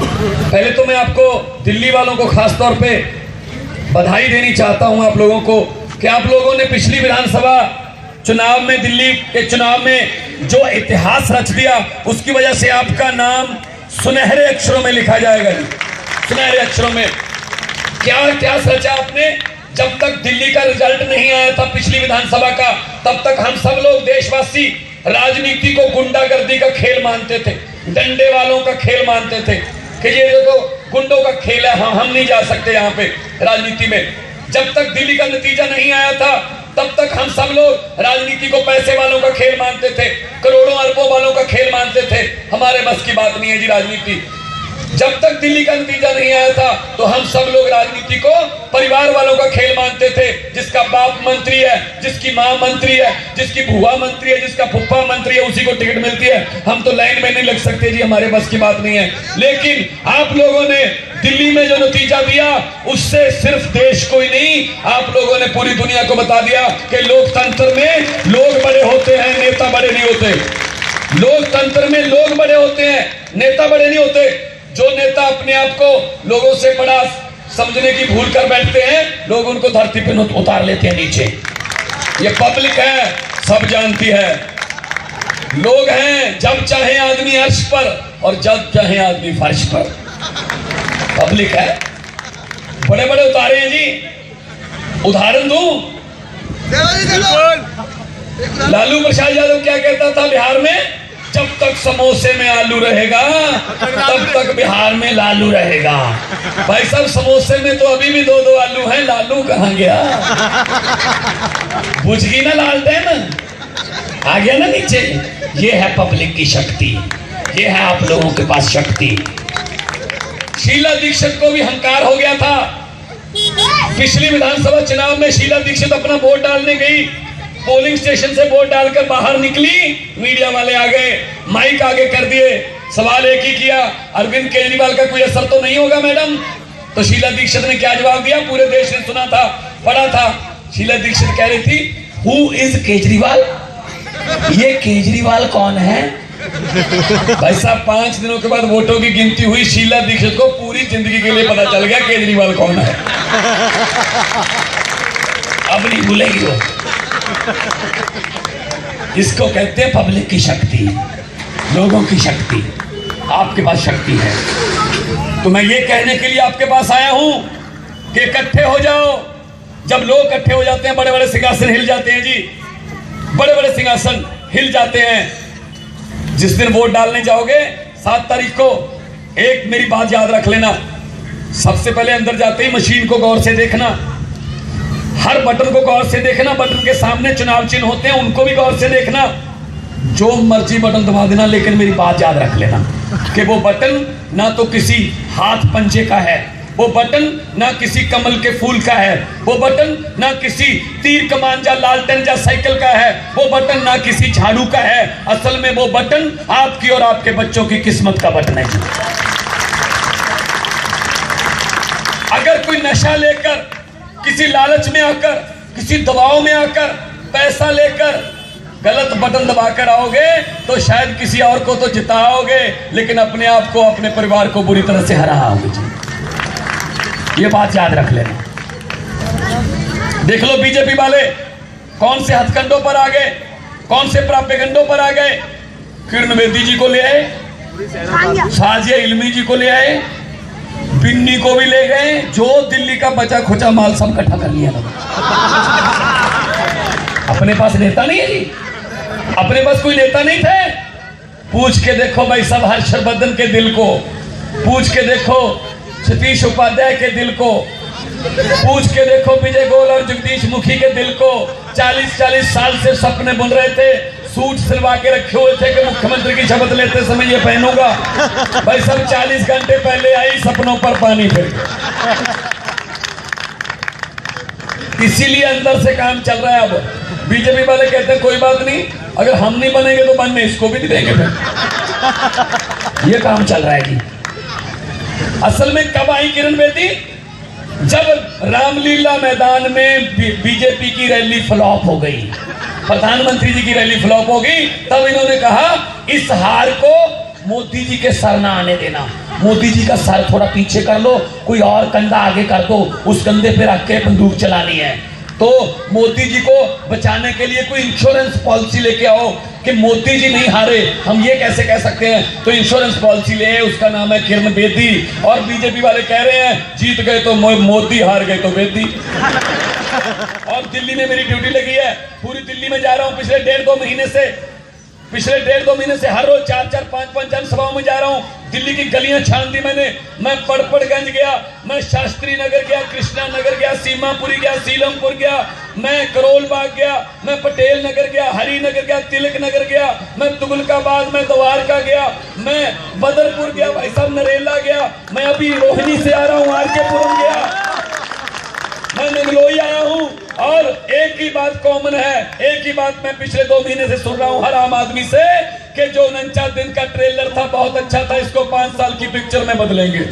पहले तो मैं आपको दिल्ली वालों को खास तौर पे बधाई देनी चाहता हूं आप लोगों को कि आप लोगों ने पिछली विधानसभा चुनाव में, दिल्ली के चुनाव में जो इतिहास रच दिया, उसकी वजह से आपका नाम सुनहरे अक्षरों में लिखा जाएगा। सुनहरे अक्षरों में क्या इतिहास रचा आपने। जब तक दिल्ली का रिजल्ट नहीं आया था पिछली विधानसभा का, तब तक हम सब लोग देशवासी राजनीति को गुंडागर्दी का खेल मानते थे, डंडे वालों का खेल मानते थे कि ये देखो गुंडों का खेल है, हम नहीं जा सकते यहाँ पे राजनीति में। जब तक दिल्ली का नतीजा नहीं आया था, तब तक हम सब लोग राजनीति को पैसे वालों का खेल मानते थे, करोड़ों अरबों वालों का खेल मानते थे। हमारे बस की बात नहीं है जी राजनीति। जब तक दिल्ली का नतीजा नहीं आया था, तो हम सब लोग राजनीति को परिवार वालों का खेल मानते थे। जिसका बाप मंत्री है, जिसकी माँ मंत्री है, जिसकी बुआ मंत्री है, जिसका फुफ्फा मंत्री है, उसी को टिकट मिलती है। हम तो लाइन में नहीं लग सकते जी, हमारे बस की बात नहीं है। लेकिन आप लोगों ने दिल्ली में जो नतीजा दिया, उससे सिर्फ देश को ही नहीं, आप लोगों ने पूरी दुनिया को बता दिया कि लोकतंत्र में लोग बड़े होते हैं, नेता बड़े नहीं होते। लोकतंत्र में लोग बड़े होते हैं, नेता बड़े नहीं होते। जो नेता अपने आप को लोगों से बड़ा समझने की भूल कर बैठते हैं, लोग उनको धरती पे उतार लेते हैं नीचे। ये पब्लिक है, सब जानती है। लोग हैं जब चाहे आदमी अर्श पर और जब चाहे आदमी फर्श पर। पब्लिक है, बड़े बड़े उतारे हैं जी। उदाहरण दूं, लालू प्रसाद यादव क्या कहता था बिहार में, जब तक समोसे में आलू रहेगा तब तक बिहार में लालू रहेगा। भाई साहब, समोसे में तो अभी भी 2-2 आलू हैं, लालू कहां गया। बुझ गई ना लालटेन, आ गया ना नीचे। ये है पब्लिक की शक्ति, ये है आप लोगों के पास शक्ति। शीला दीक्षित को भी हंकार हो गया था। पिछली विधानसभा चुनाव में शीला दीक्षित अपना वोट डालने गई, पोलिंग स्टेशन से वोट डालकर बाहर निकली, मीडिया वाले आ गए, माइक आगे कर दिए, सवाल एक ही किया, अरविंद केजरीवाल का कोई असर तो नहीं होगा मैडम। तो शीला दीक्षित ने क्या जवाब दिया, पूरे देश ने सुना था, पढ़ा था। शीला दीक्षित कह रही थी, हु इज केजरीवाल, ये केजरीवाल कौन है। भाई साहब, 5 दिनों के बाद वोटों की गिनती हुई, शीला दीक्षित को पूरी जिंदगी के लिए पता चल गया केजरीवाल कौन है। अब नहीं भूलेगी वो। इसको कहते हैं पब्लिक की शक्ति, लोगों की शक्ति। आपके पास शक्ति है, तो मैं ये कहने के लिए आपके पास आया हूं कि इकट्ठे हो जाओ। जब लोग इकट्ठे हो जाते हैं, बड़े बड़े सिंहासन हिल जाते हैं जी, बड़े बड़े सिंहासन हिल जाते हैं। जिस दिन वोट डालने जाओगे 7 तारीख को, एक मेरी बात याद रख लेना, सबसे पहले अंदर जाते ही मशीन को गौर से देखना, हर बटन को गौर से देखना। बटन के सामने चुनाव चिन्ह होते हैं, उनको भी गौर से देखना। जो मर्जी बटन दबा देना, लेकिन मेरी बात याद रख लेना कि वो बटन ना तो किसी हाथ पंजे का है, वो बटन ना किसी कमल के फूल का है, वो बटन ना किसी तीर कमान या लालटेन या साइकिल का है, वो बटन ना किसी झाड़ू का है। असल में वो बटन आपकी और आपके बच्चों की किस्मत का बटन है। अगर कोई नशा लेकर, किसी लालच में आकर, किसी दबाव में आकर, पैसा लेकर गलत बटन दबाकर आओगे, तो शायद किसी और को तो जिताओगे, लेकिन अपने आप को, अपने परिवार को बुरी तरह से हराओगे जी। ये बात याद रख लेना। देख लो बीजेपी वाले कौन से हथकंडों पर आ गए, कौन से प्रापेगंडों पर आ गए। किरण बेदी जी को ले आए, साजिया इल्मी जी को ले आए, बिन्नी को भी ले गए। जो दिल्ली का बचा खुचा माल सब इकट्ठा कर लिया था। अपने पास नेता नहीं है जी, अपने पास कोई नेता नहीं थे। पूछ के देखो भाई सब हर्षवर्धन के दिल को, पूछ के देखो सतीश उपाध्याय के दिल को, पूछ के देखो विजय गोयल और जगदीश मुखी के दिल को। 40-40 साल से सपने बुन रहे थे, सूट सिलवा के रखे हुए थे कि मुख्यमंत्री की शपथ लेते समय ये पहनूंगा। भाई सब 40 घंटे पहले आई, सपनों पर पानी फिर। इसीलिए अंदर से काम चल रहा है। अब बीजेपी वाले कहते हैं कोई बात नहीं, अगर हम नहीं बनेंगे तो बनने इसको भी नहीं देंगे फिर। ये काम चल रहा है जी। असल में कब आई किरण बेदी, जब रामलीला मैदान में बीजेपी की रैली फ्लॉप हो गई, प्रधानमंत्री जी की रैली फ्लॉप हो गई, तब इन्होंने कहा इस हार को मोदी जी के सर ना आने देना। मोदी जी का सर थोड़ा पीछे कर लो, कोई और कंधा आगे कर दो, उस कंधे पे रख के बंदूक चलानी है। तो मोदी जी को बचाने के लिए कोई इंश्योरेंस पॉलिसी लेके आओ कि मोदी जी नहीं हारे, हम ये कैसे कह सकते हैं। तो इंश्योरेंस पॉलिसी ले, उसका नाम है किरण बेदी। और बीजेपी वाले कह रहे हैं जीत गए तो मोदी, हार गए तो बेदी। और दिल्ली में मेरी ड्यूटी लगी है, पूरी दिल्ली में जा रहा हूं पिछले 1.5-2 महीने से हर रोज 4-4, 5-5 जनसभाओं में जा रहा हूं। दिल्ली की गलियां छान दी मैंने। मैं पड़पड़गंज गया, मैं शास्त्री नगर गया, कृष्णा नगर गया, सीमापुरी गया, सीलमपुर गया, मैं करोल बाग गया, मैं पटेल नगर गया, हरिनगर गया, तिलक नगर गया, मैं तुगलकाबाद, मैं द्वारका गया, मैं बदरपुर गया, भाई साहब नरेला गया, मैं अभी रोहिणी से आ रहा हूं, आरकेपुरम गया, मैं निगलोई आया हूं। और एक ही बात कॉमन है, एक ही बात मैं पिछले 2 महीने से सुन रहा हूं हर आम आदमी से कि जो 49 दिन का ट्रेलर था बहुत अच्छा था, इसको 5 साल की पिक्चर में बदलेंगे।